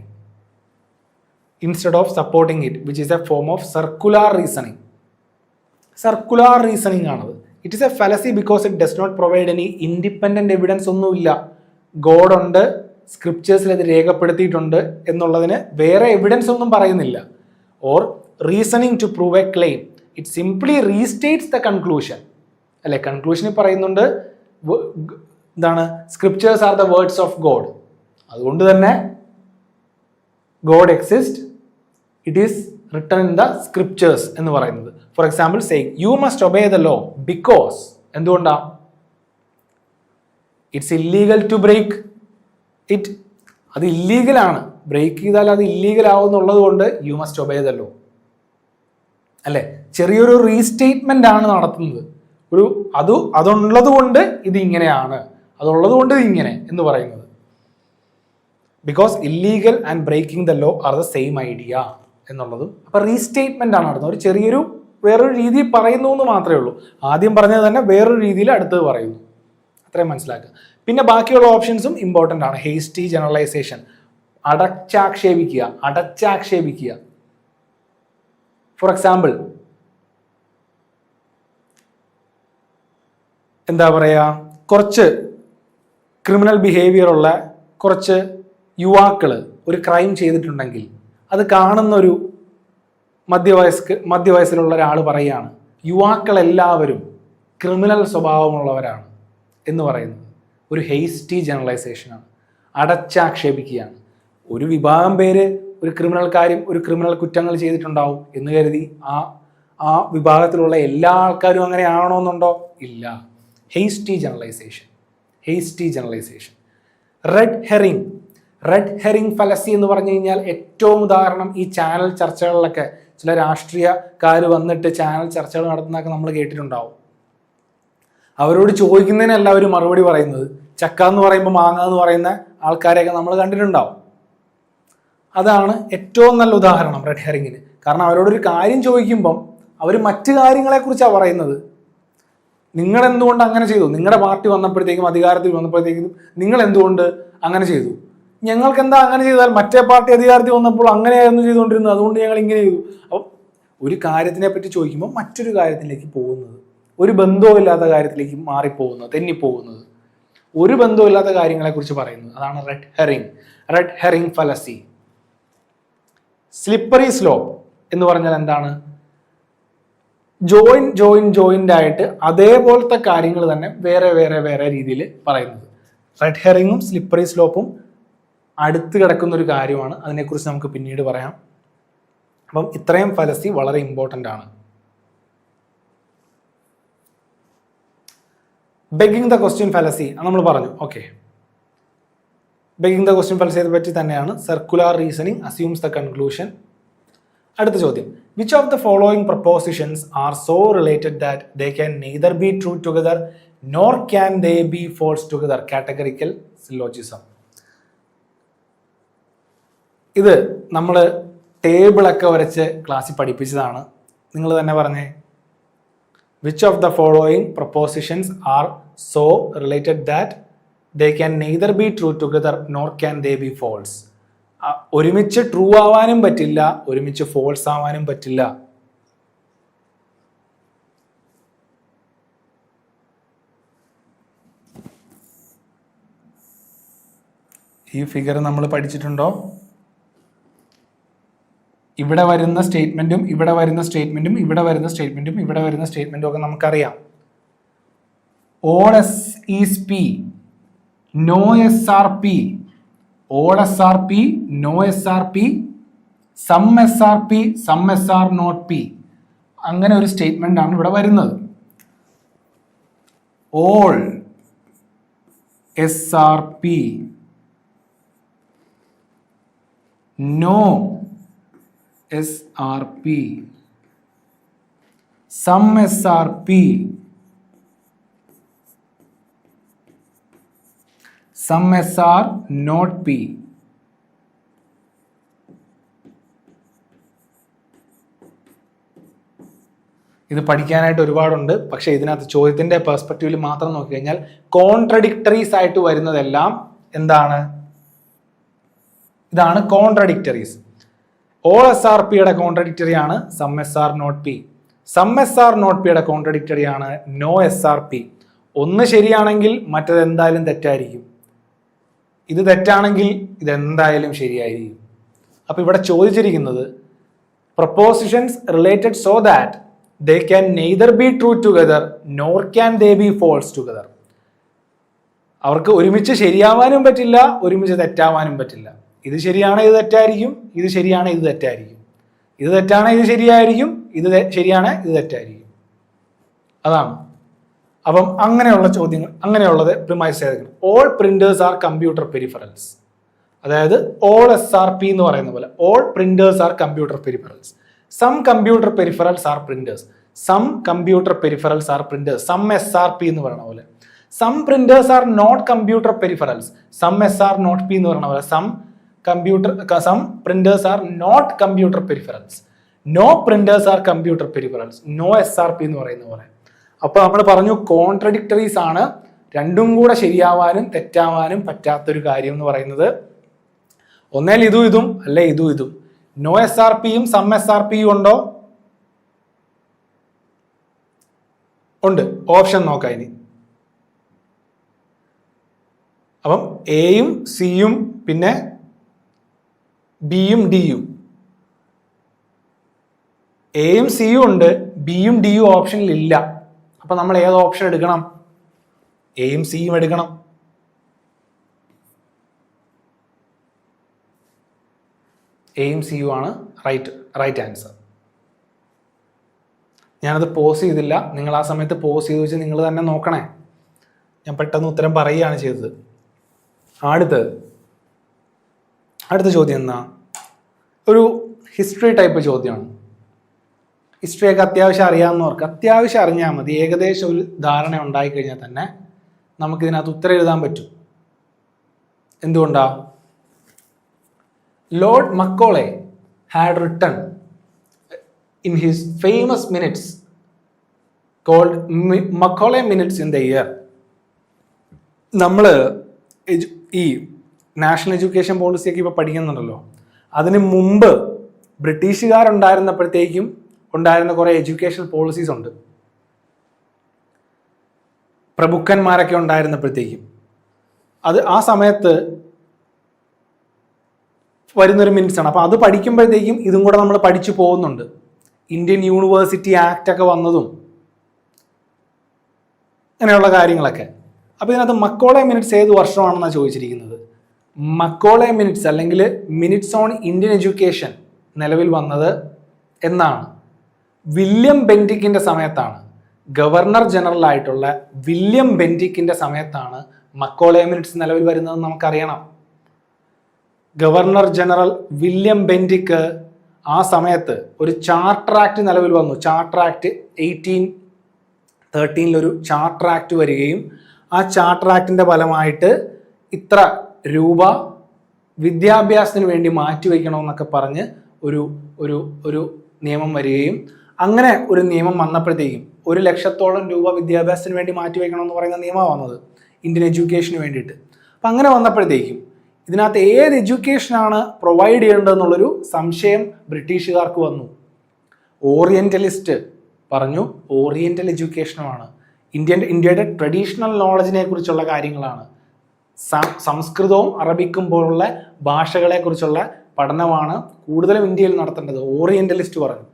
Instead of supporting it, which is a form of circular reasoning. Circular reasoning ആണത്. It is a fallacy because it does not provide any independent evidence. ഒന്നുമില്ല, God ഉണ്ട്, സ്ക്രിപ്റ്റേഴ്സിൽ അത് രേഖപ്പെടുത്തിയിട്ടുണ്ട് എന്നുള്ളതിന് വേറെ എവിഡൻസ് ഒന്നും പറയുന്നില്ല. Or reasoning to prove a claim, it simply restates the conclusion. അല്ലെ, കൺക്ലൂഷനിൽ പറയുന്നുണ്ട് എന്താണ്? Scriptures are the words of God, അതുകൊണ്ട് തന്നെ God exist, it is written in the scriptures എന്ന് പറയുന്നത്. For example saying you must obey the law because, എന്തുകൊണ്ടാ? It's illegal to break it, അത് ഇല്ലീഗലാണ്, ബ്രേക്ക് ചെയ്താൽ അത് ഇല്ലീഗൽ ആവുന്നുള്ളത് കൊണ്ട് U must obey the law. അല്ലെ, ചെറിയൊരു റീസ്റ്റേറ്റ്മെന്റ് ആണ് നടത്തുന്നത്. അതുള്ളത് കൊണ്ട് ഇത് ഇങ്ങനെയാണ്, അതുള്ളത് കൊണ്ട് ഇത് ഇങ്ങനെ എന്ന് പറയുന്നത്. Because illegal and breaking the law are the same idea എന്നുള്ളതും. അപ്പൊ റീസ്റ്റേറ്റ്മെന്റ് ആണ് നടത്തുന്നത്. ഒരു വേറൊരു രീതിയിൽ പറയുന്നു എന്ന് മാത്രമേ ഉള്ളൂ. ആദ്യം പറഞ്ഞത് തന്നെ വേറൊരു രീതിയിൽ അടുത്തത് പറയുന്നു. അത്രയും മനസ്സിലാക്കുക. പിന്നെ ബാക്കിയുള്ള ഓപ്ഷൻസും ഇമ്പോർട്ടൻ്റ് ആണ്. ഹേസ്റ്റി ജനറലൈസേഷൻ, അടച്ചാക്ഷേപിക്കുക. ഫോർ എക്സാമ്പിൾ എന്താ പറയുക, കുറച്ച് ക്രിമിനൽ ബിഹേവിയർ ഉള്ള കുറച്ച് യുവാക്കൾ ഒരു ക്രൈം ചെയ്തിട്ടുണ്ടെങ്കിൽ അത് കാണുന്നൊരു മധ്യവയസ്സിലുള്ള ഒരാൾ പറയുകയാണ് യുവാക്കളെല്ലാവരും ക്രിമിനൽ സ്വഭാവമുള്ളവരാണ് എന്ന് പറയുന്നത്. ഒരു ഹേസ്റ്റി ജനറലൈസേഷനാണ്, അടച്ചാക്ഷേപിക്കുകയാണ്. ഒരു വിഭാഗം പേര് ഒരു ക്രിമിനൽ കുറ്റങ്ങൾ ചെയ്തിട്ടുണ്ടാവും എന്ന് കരുതി ആ വിഭാഗത്തിലുള്ള എല്ലാ ആൾക്കാരും അങ്ങനെ ആവണമെന്നുണ്ടോ? ഇല്ല. Hasty generalisation. Red herring fallacy എന്ന് പറഞ്ഞു കഴിഞ്ഞാൽ ഏറ്റവും ഉദാഹരണം ഈ ചാനൽ ചർച്ചകളിലൊക്കെ ചില രാഷ്ട്രീയക്കാർ വന്നിട്ട് ചാനൽ ചർച്ചകൾ നടത്തുന്നതൊക്കെ നമ്മൾ കേട്ടിട്ടുണ്ടാവും. അവരോട് ചോദിക്കുന്നതിനല്ല അവർ മറുപടി പറയുന്നത്. ചക്ക എന്ന് പറയുമ്പോൾ മാങ്ങ എന്ന് പറയുന്ന ആൾക്കാരെയൊക്കെ നമ്മൾ കണ്ടിട്ടുണ്ടാവും. അതാണ് ഏറ്റവും നല്ല ഉദാഹരണം റെഡ് ഹെറിങ്ങിന്. കാരണം അവരോടൊരു കാര്യം ചോദിക്കുമ്പം അവർ മറ്റു കാര്യങ്ങളെക്കുറിച്ചാണ് പറയുന്നത്. നിങ്ങൾ എന്തുകൊണ്ട് അങ്ങനെ ചെയ്തു? നിങ്ങളുടെ പാർട്ടി വന്നപ്പോഴത്തേക്കും, അധികാരത്തിൽ വന്നപ്പോഴത്തേക്കും നിങ്ങൾ എന്തുകൊണ്ട് അങ്ങനെ ചെയ്തു? ഞങ്ങൾക്ക് എന്താ അങ്ങനെ ചെയ്താൽ? മറ്റേ പാർട്ടി അധികാരത്തിൽ വന്നപ്പോൾ അങ്ങനെയായിരുന്നു ചെയ്തുകൊണ്ടിരുന്നത്, അതുകൊണ്ട് ഞങ്ങൾ ഇങ്ങനെ ചെയ്തു. അപ്പം ഒരു കാര്യത്തിനെ പറ്റി ചോദിക്കുമ്പോൾ മറ്റൊരു കാര്യത്തിലേക്ക് പോകുന്നത്, ഒരു ബന്ധവുമില്ലാത്ത കാര്യത്തിലേക്ക് മാറിപ്പോകുന്നത്, തെന്നിപ്പോകുന്നത്, ഒരു ബന്ധവുമില്ലാത്ത കാര്യങ്ങളെക്കുറിച്ച് പറയുന്നത്, അതാണ് റെഡ് ഹെറിംഗ് ഫലസി. സ്ലിപ്പറി സ്ലോപ്പ് എന്ന് പറഞ്ഞാൽ എന്താണ്? ജോയിന്റ് ആയിട്ട് അതേപോലത്തെ കാര്യങ്ങൾ തന്നെ വേറെ രീതിയിൽ പറയുന്നത്. റെഡ് ഹെറിങ്ങും സ്ലിപ്പറി സ്ലോപ്പും അടുത്ത് കിടക്കുന്ന ഒരു കാര്യമാണ്. അതിനെക്കുറിച്ച് നമുക്ക് പിന്നീട് പറയാം. അപ്പം ഇത്രയും ഫലസി വളരെ ഇമ്പോർട്ടൻ്റ് ആണ്. ബെഗിങ് ദ ക്വസ്റ്റ്യൻ ഫലസി നമ്മൾ പറഞ്ഞു. ഓക്കെ, ബെഗിങ് ദ ക്വസ്റ്റ്യൻ ഫലസിയെ പറ്റി തന്നെയാണ്. Circular reasoning assumes the conclusion. അടുത്ത ചോദ്യം, which of the following propositions are so related that they can neither be true together nor can they be false together? Categorical syllogism. ഇത് നമ്മൾ ടേബിളൊക്കെ വരച്ച് ക്ലാസ്സിൽ പഠിപ്പിച്ചതാണ്. നിങ്ങൾ തന്നെ പറഞ്ഞേ, which of the following propositions are so related that they can neither be true together nor can they be false? ഒരുമിച്ച് ട്രൂ ആവാനും പറ്റില്ല, ഒരുമിച്ച് ഫോൾസ് ആവാനും പറ്റില്ല. ഈ ഫിഗർ നമ്മൾ പഠിച്ചിട്ടുണ്ടോ? ഇവിടെ വരുന്ന സ്റ്റേറ്റ്മെന്റും ഇവിടെ വരുന്ന സ്റ്റേറ്റ്മെന്റും ഇവിടെ വരുന്ന സ്റ്റേറ്റ്മെന്റും ഇവിടെ വരുന്ന സ്റ്റേറ്റ്മെന്റും ഒക്കെ നമുക്കറിയാം. All S is P, no S are P, all S are P, no S are P, some S are P, some S are not P. അങ്ങനെ ഒരു സ്റ്റേറ്റ്മെന്റ് ആണ് ഇവിടെ വരുന്നത്. All S are P, no SRP, some SRP, some SR not P. ഇത് പഠിക്കാനായിട്ട് ഒരുപാടുണ്ട്. പക്ഷെ ഇതിനകത്ത് ചോദ്യത്തിന്റെ പെർസ്പെക്റ്റീവിൽ മാത്രം നോക്കി കഴിഞ്ഞാൽ കോൺട്രഡിക്ടറീസ് ആയിട്ട് വരുന്നതെല്ലാം എന്താണ്? ഇതാണ് കോൺട്രഡിക്ടറീസ്. ഓൾ എസ് ആർ പിയുടെ കോൺട്രഡിക്ടറി ആണ് some S are not P. Some S are not പിയുടെ കോൺട്രഡിക്ടറി ആണ് നോ എസ് ആർ പി. ഒന്ന് ശരിയാണെങ്കിൽ മറ്റത് എന്തായാലും തെറ്റായിരിക്കും. ഇത് തെറ്റാണെങ്കിൽ ഇതെന്തായാലും ശരിയായിരിക്കും. അപ്പൊ ഇവിടെ ചോദിച്ചിരിക്കുന്നത് propositions related so that they can neither be true together nor can they be false together. അവർക്ക് ഒരുമിച്ച് ശരിയാവാനും പറ്റില്ല, ഒരുമിച്ച് തെറ്റാവാനും പറ്റില്ല. ഇത് ശരിയാണ്, ഇത് തെറ്റായിരിക്കും, ഇത് ശരിയാണ്, ഇത് തെറ്റായിരിക്കും, ഇത് തെറ്റാണ്, ഇത് ശരിയായിരിക്കും, ഇത് ശരിയാണ്, ഇത് തെറ്റായിരിക്കും. അതാണ്. അപ്പം അങ്ങനെയുള്ള ചോദ്യങ്ങൾ, അങ്ങനെയുള്ളത് പ്രിമൈസ് ചെയ്തേക്കണം. All printers are computer peripherals. അതായത് ഓൾ എസ് ആർ പി എന്ന് പറയുന്ന പോലെ all printers are computer peripherals. Some computer peripherals are printers. Some computer peripherals are printers. Some S are P എന്ന് പറയുന്ന പോലെ. Some printers are not computer peripherals. Some S are not P എന്ന് പറയുന്ന പോലെ. Some printers are not computer peripherals. No printers are computer peripherals. No SRP എന്ന് പറയുന്ന പോലെ. അപ്പോൾ നമ്മൾ പറഞ്ഞു കോൺട്രഡിക്ടറീസ് ആണ്. രണ്ടും കൂടെ ശരിയാവാനും തെറ്റാവാനും പറ്റാത്തൊരു കാര്യം എന്ന് പറയുന്നത്. ഒന്നേൽ ഇതും ഇതും അല്ലെ ഇതും ഇതും. നോ എസ് ആർ പിയും സം എസ് ആർ പിയും ഉണ്ടോ? ഉണ്ട്. ഓപ്ഷൻ നോക്കാം ഇനി. അപ്പം എയും സിയും പിന്നെ ബിയും ഡിയും. എയും സിയും ഉണ്ട്, ബിയും ഡിയും ഓപ്ഷനിൽ ഇല്ല. അപ്പൊ നമ്മൾ ഏത് ഓപ്ഷൻ എടുക്കണം? എയും സിയും എടുക്കണം. എയും സിയും ആണ് റൈറ്റ് ആൻസർ. ഞാനത് പോസ് ചെയ്തില്ല. നിങ്ങൾ ആ സമയത്ത് പോസ് ചെയ്ത് വെച്ച് നിങ്ങൾ തന്നെ നോക്കണേ. ഞാൻ പെട്ടെന്ന് ഉത്തരം പറയുകയാണ് ചെയ്തത്. അടുത്ത ചോദ്യം എന്നാ? ഒരു ഹിസ്റ്ററി ടൈപ്പ് ചോദ്യമാണ്. ഹിസ്റ്ററിയൊക്കെ അത്യാവശ്യം അറിയാവുന്നവർക്ക് അത്യാവശ്യം അറിഞ്ഞാൽ മതി. ഏകദേശം ഒരു ധാരണ ഉണ്ടായിക്കഴിഞ്ഞാൽ തന്നെ നമുക്കിതിനകത്ത് ഉത്തരം എഴുതാൻ പറ്റും. എന്തുകൊണ്ടാ? Lord Macaulay had written in his famous minutes called Macaulay Minutes in the year. നമ്മൾ ഈ നാഷണൽ എഡ്യൂക്കേഷൻ പോളിസിയൊക്കെ ഇപ്പോൾ പഠിക്കുന്നുണ്ടല്ലോ. അതിന് മുമ്പ് ബ്രിട്ടീഷുകാരുണ്ടായിരുന്നപ്പോഴത്തേക്കും ഉണ്ടായിരുന്ന കുറേ എഡ്യൂക്കേഷൻ പോളിസീസ് ഉണ്ട്. പ്രഭുക്കന്മാരൊക്കെ ഉണ്ടായിരുന്നപ്പോഴത്തേക്കും അത് ആ സമയത്ത് വരുന്നൊരു മിനിറ്റ്സ് ആണ്. അപ്പോൾ അത് പഠിക്കുമ്പോഴത്തേക്കും ഇതും കൂടെ നമ്മൾ പഠിച്ചു പോകുന്നുണ്ട്. ഇന്ത്യൻ യൂണിവേഴ്സിറ്റി ആക്ട് ഒക്കെ വന്നതും അങ്ങനെയുള്ള കാര്യങ്ങളൊക്കെ. അപ്പോൾ ഇതിനകത്ത് മക്കോളെ മിനിറ്റ്സ് ഏത് വർഷമാണെന്നാണ് ചോദിച്ചിരിക്കുന്നത്. മക്കോളെ മിനിറ്റ്സ് അല്ലെങ്കിൽ മിനിറ്റ്സ് ഓൺ ഇന്ത്യൻ എഡ്യൂക്കേഷൻ നിലവിൽ വന്നത് എന്നാണ്? വില്യം ബെന്റിക്കിന്റെ സമയത്താണ്. ഗവർണർ ജനറൽ ആയിട്ടുള്ള വില്യം ബെന്റിക്കിന്റെ സമയത്താണ് മക്കോളെ മിനിറ്റ്സ് നിലവിൽ വരുന്നതെന്ന് നമുക്കറിയണം. ഗവർണർ ജനറൽ വില്യം ബെന്റിക്ക് ആ സമയത്ത് ഒരു ചാർട്ടർ ആക്ട് നിലവിൽ വന്നു. ചാർട്ടർ ആക്ട് 1813 ഒരു ചാർട്ടർ ആക്ട് വരികയും ആ ചാർട്ടർ ആക്ടിന്റെ ഫലമായിട്ട് ഇത്ര രൂപ വിദ്യാഭ്യാസത്തിന് വേണ്ടി മാറ്റിവെക്കണമെന്നൊക്കെ പറഞ്ഞ് ഒരു നിയമം വരികയും അങ്ങനെ ഒരു നിയമം വന്നപ്പോഴത്തേക്കും 1,00,000 രൂപ വിദ്യാഭ്യാസത്തിന് വേണ്ടി മാറ്റിവെക്കണമെന്ന് പറയുന്ന നിയമമാണ് വന്നത് ഇന്ത്യൻ എഡ്യൂക്കേഷന് വേണ്ടിയിട്ട്. അപ്പം അങ്ങനെ വന്നപ്പോഴത്തേക്കും ഇതിനകത്ത് ഏത് എഡ്യൂക്കേഷനാണ് പ്രൊവൈഡ് ചെയ്യേണ്ടതെന്നുള്ളൊരു സംശയം ബ്രിട്ടീഷുകാർക്ക് വന്നു. ഓറിയന്റലിസ്റ്റ് പറഞ്ഞു ഓറിയന്റൽ എഡ്യൂക്കേഷനുമാണ്, ഇന്ത്യയുടെ ട്രഡീഷണൽ നോളജിനെ കുറിച്ചുള്ള കാര്യങ്ങളാണ്, സംസ്കൃതവും അറബിക്കും പോലുള്ള ഭാഷകളെ കുറിച്ചുള്ള പഠനമാണ് കൂടുതലും ഇന്ത്യയിൽ നടത്തേണ്ടത്, ഓറിയന്റലിസ്റ്റ് പറഞ്ഞു.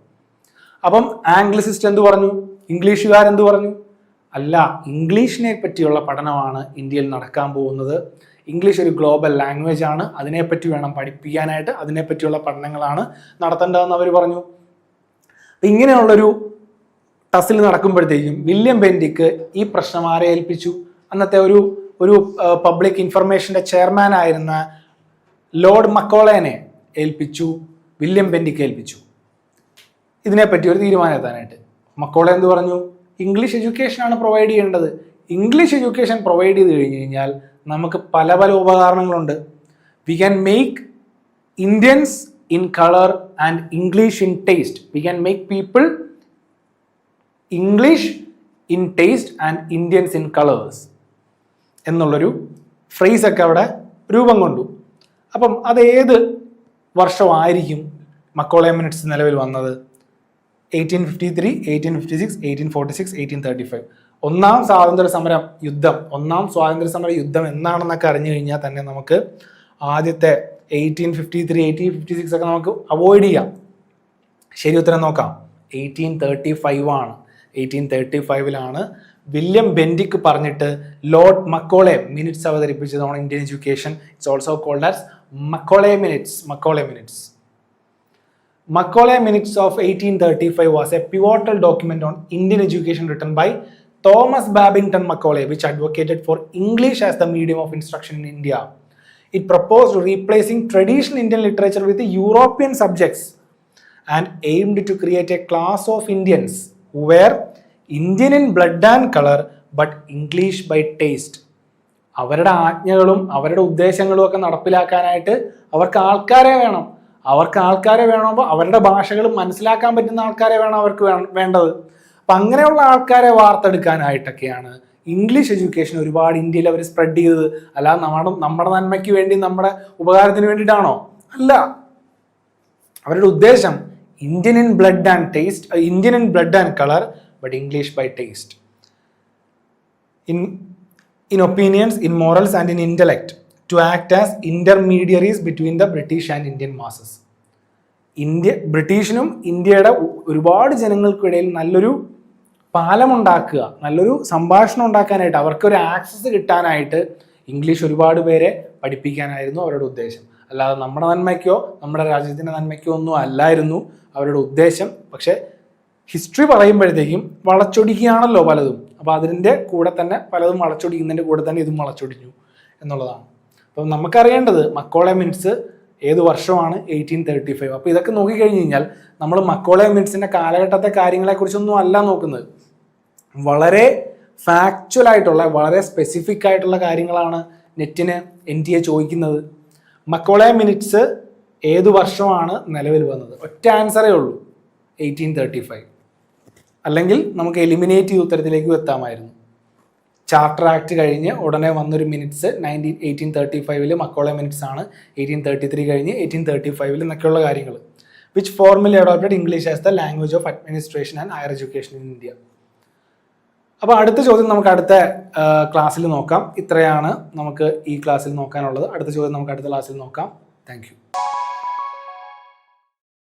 അപ്പം ആംഗ്ലിസിസ്റ്റ് എന്ത് പറഞ്ഞു? ഇംഗ്ലീഷുകാരെന്ത് പറഞ്ഞു? അല്ല, ഇംഗ്ലീഷിനെ പറ്റിയുള്ള പഠനമാണ് ഇന്ത്യയിൽ നടക്കാൻ പോകുന്നത്. ഇംഗ്ലീഷ് ഒരു ഗ്ലോബൽ ലാംഗ്വേജ് ആണ്, അതിനെപ്പറ്റി വേണം പഠിപ്പിക്കാനായിട്ട്, അതിനെപ്പറ്റിയുള്ള പഠനങ്ങളാണ് നടത്തേണ്ടതെന്ന് അവർ പറഞ്ഞു. ഇങ്ങനെയുള്ളൊരു ടസിൽ നടക്കുമ്പോഴത്തേക്കും വില്യം ബെന്റിക്ക് ഈ പ്രശ്നം ആരെ ഏൽപ്പിച്ചു? അന്നത്തെ ഒരു പബ്ലിക് ഇൻഫർമേഷന്റെ ചെയർമാൻ ആയിരുന്ന ലോർഡ് മക്കോളേനെ ഏൽപ്പിച്ചു, വില്യം ബെന്റിക്ക് ഏൽപ്പിച്ചു ഇതിനെപ്പറ്റി ഒരു തീരുമാനം എത്താനായിട്ട്. മക്കോളെ എന്ത് പറഞ്ഞു? ഇംഗ്ലീഷ് എഡ്യൂക്കേഷൻ ആണ് പ്രൊവൈഡ് ചെയ്യേണ്ടത്. ഇംഗ്ലീഷ് എഡ്യൂക്കേഷൻ പ്രൊവൈഡ് ചെയ്ത് കഴിഞ്ഞ് കഴിഞ്ഞാൽ നമുക്ക് പല പല ഉപകരണങ്ങളുണ്ട്. We can make Indians in colour and English in taste. We can make people English in taste and Indians in colours എന്നുള്ളൊരു ഫ്രേസൊക്കെ അവിടെ രൂപം കൊണ്ടു. അപ്പം അത് ഏത് വർഷമായിരിക്കും മക്കോളെ മിനിറ്റ്സ് നിലവിൽ വന്നത്? 1853, 1856, 1846, 1835. ഒന്നാം സ്വാതന്ത്ര്യ സമര യുദ്ധം എന്നാണെന്നൊക്കെ അറിഞ്ഞു കഴിഞ്ഞാൽ തന്നെ നമുക്ക് ആദ്യത്തെ 1853, 1856 ഒക്കെ നമുക്ക് അവോയ്ഡ് ചെയ്യാം. ശരി ഉത്തരം നോക്കാം. 1835 ആണ്. 1835 വില്യം ബെന്റിക്ക് പറഞ്ഞിട്ട് ലോർഡ് മക്കോളെ മിനിറ്റ്സ് അവതരിപ്പിച്ചതാണ് Indian education. It's also called as Macaulay minutes. Macaulay Minutes of 1835 was a pivotal document on Indian education written by Thomas Babington Macaulay, which advocated for English as the medium of instruction in India. It proposed replacing traditional Indian literature with the European subjects and aimed to create a class of Indians who were Indian in blood and color but English by taste. അവരുടെ ആജ്ഞകളും അവരുടെ ഉദ്ദേശങ്ങളും ഒക്കെ നടപ്പിലാക്കാനായിട്ട് അവർക്ക് ആൾക്കാരെ വേണമ്പോൾ അവരുടെ ഭാഷകളും മനസ്സിലാക്കാൻ പറ്റുന്ന ആൾക്കാരെ വേണം അവർക്ക് വേണ്ടത്. അപ്പം അങ്ങനെയുള്ള ആൾക്കാരെ വാർത്തെടുക്കാനായിട്ടൊക്കെയാണ് ഇംഗ്ലീഷ് എഡ്യൂക്കേഷൻ ഒരുപാട് ഇന്ത്യയിൽ അവർ സ്പ്രെഡ് ചെയ്തത്. അല്ലാതെ നമ്മുടെ നന്മയ്ക്ക് വേണ്ടി, നമ്മുടെ ഉപകാരത്തിന് വേണ്ടിയിട്ടാണോ? അല്ല. അവരുടെ ഉദ്ദേശം Indian in blood and colour but English by taste, in opinions, in morals and in intellect, to act as intermediaries between the British and Indian masses. ബ്രിട്ടീഷിനും ഇന്ത്യയുടെ ഒരുപാട് ജനങ്ങൾക്കിടയിൽ നല്ലൊരു പാലമുണ്ടാക്കുക, നല്ലൊരു സംഭാഷണം ഉണ്ടാക്കാനായിട്ട്, അവർക്കൊരു ആക്സസ് കിട്ടാനായിട്ട് ഇംഗ്ലീഷ് ഒരുപാട് പേരെ പഠിപ്പിക്കാനായിരുന്നു അവരുടെ ഉദ്ദേശം. അല്ലാതെ നമ്മുടെ നന്മയ്ക്കോ നമ്മുടെ രാജ്യത്തിൻ്റെ നന്മയ്ക്കോ ഒന്നും അല്ലായിരുന്നു അവരുടെ ഉദ്ദേശം. പക്ഷേ ഹിസ്റ്ററി പറയുമ്പോഴത്തേക്കും വളച്ചൊടിക്കുകയാണല്ലോ പലതും. അപ്പോൾ അതിൻ്റെ കൂടെ തന്നെ പലതും വളച്ചൊടിക്കുന്നതിൻ്റെ കൂടെ തന്നെ ഇതും വളച്ചൊടിഞ്ഞു എന്നുള്ളതാണ്. അപ്പം നമുക്കറിയേണ്ടത് മക്കോളെ മിനിറ്റ്സ് ഏത് വർഷമാണ്? 1835. അപ്പോൾ ഇതൊക്കെ നോക്കിക്കഴിഞ്ഞ് കഴിഞ്ഞാൽ നമ്മൾ മക്കോളെ മിനിറ്റ്സിൻ്റെ കാലഘട്ടത്തെ കാര്യങ്ങളെക്കുറിച്ചൊന്നും അല്ല നോക്കുന്നത്. വളരെ ഫാക്ച്വൽ ആയിട്ടുള്ള, വളരെ സ്പെസിഫിക് ആയിട്ടുള്ള കാര്യങ്ങളാണ് നെറ്റിന് NTA ചോദിക്കുന്നത്. മക്കോളെ മിനിറ്റ്സ് ഏത് വർഷമാണ് നിലവിൽ വന്നത്? ഒറ്റ ആൻസറേ ഉള്ളൂ, 1835. അല്ലെങ്കിൽ നമുക്ക് എലിമിനേറ്റ് ചെയ്ത് ഉത്തരത്തിലേക്ക് എത്താമായിരുന്നു. ചാർട്ടർ ആക്ട് കഴിഞ്ഞ് ഉടനെ വന്നൊരു മിനിറ്റ്സ് 1835 മക്കോളെ മിനിറ്റ്സ് ആണ്. 1833 കഴിഞ്ഞ് 1835 എന്നൊക്കെയുള്ള കാര്യങ്ങൾ. Which formally adopted English as the language of administration and higher education in India. അപ്പോൾ അടുത്ത ചോദ്യം നമുക്ക് അടുത്ത ക്ലാസ്സിൽ നോക്കാം. ഇത്രയാണ് നമുക്ക് ഈ ക്ലാസ്സിൽ നോക്കാനുള്ളത്. അടുത്ത ചോദ്യം നമുക്ക് അടുത്ത ക്ലാസ്സിൽ നോക്കാം. Thank you.